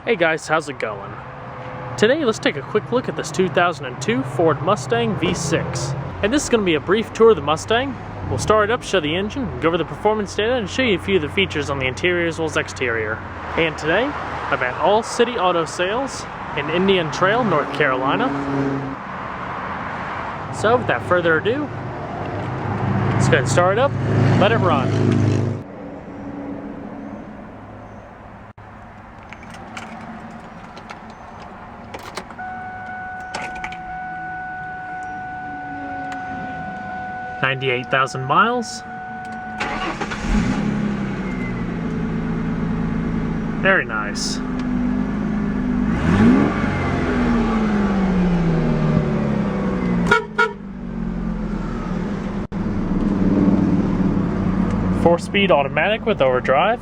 Hey guys, how's it going? Today let's take a quick look at this 2002 Ford Mustang V6. And this is going to be a brief tour of the Mustang. We'll start it up, show the engine, go over the performance data, and show you a few of the features on the interior as well as exterior. And today, I'm at All City Auto Sales in Indian Trail, North Carolina. So without further ado, let's go ahead and start it up, let it run. $98,000 miles. Very nice. Four-speed automatic with overdrive.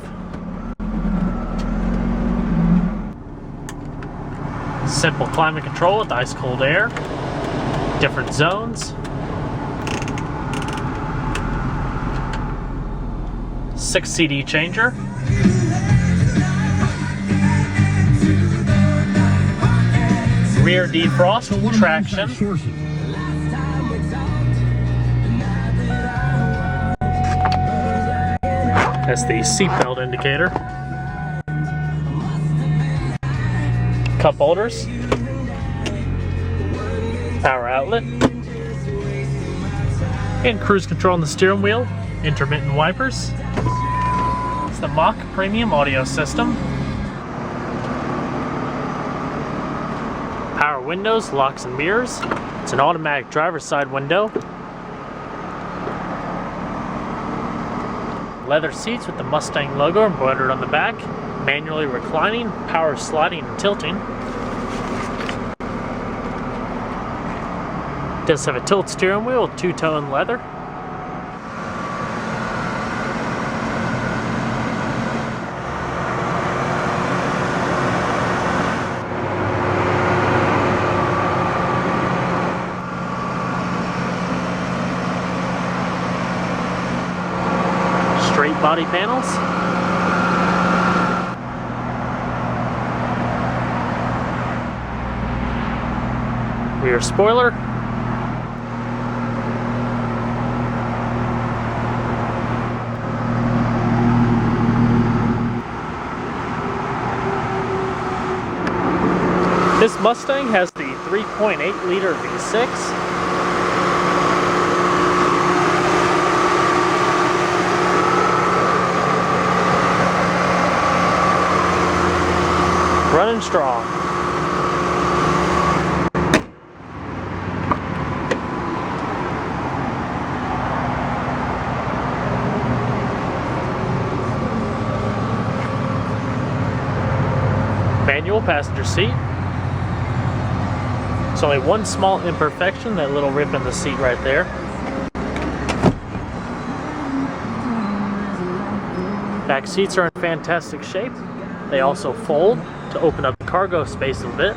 Simple climate control with ice-cold air. Different zones. 6 CD changer. Rear defrost with traction. That's the seatbelt indicator. Cup holders. Power outlet. And cruise control on the steering wheel. Intermittent wipers. It's the Mach Premium audio system. Power windows, locks and mirrors. It's an automatic driver's side window. Leather seats with the Mustang logo embroidered on the back. Manually reclining, power sliding and tilting. It does have a tilt steering wheel with two-tone leather. Straight body panels. Rear spoiler. This Mustang has the 3.8 liter V6. Running strong. Manual passenger seat. It's only one small imperfection, that little rip in the seat right there. Back seats are in fantastic shape. They also fold to open up the cargo space a bit.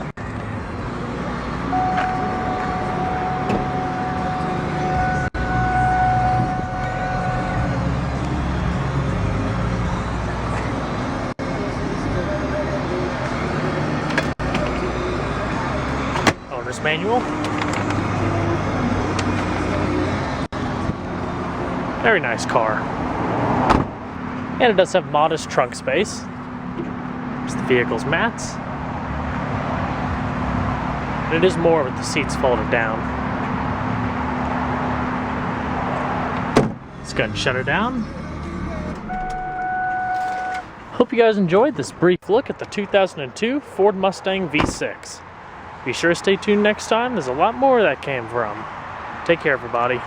Owner's manual. Very nice car. And it does have modest trunk space. The vehicle's mats. And it is more with the seats folded down. Let's go ahead and shut her down. Hope you guys enjoyed this brief look at the 2002 Ford Mustang V6. Be sure to stay tuned next time. There's a lot more that came from. Take care, everybody.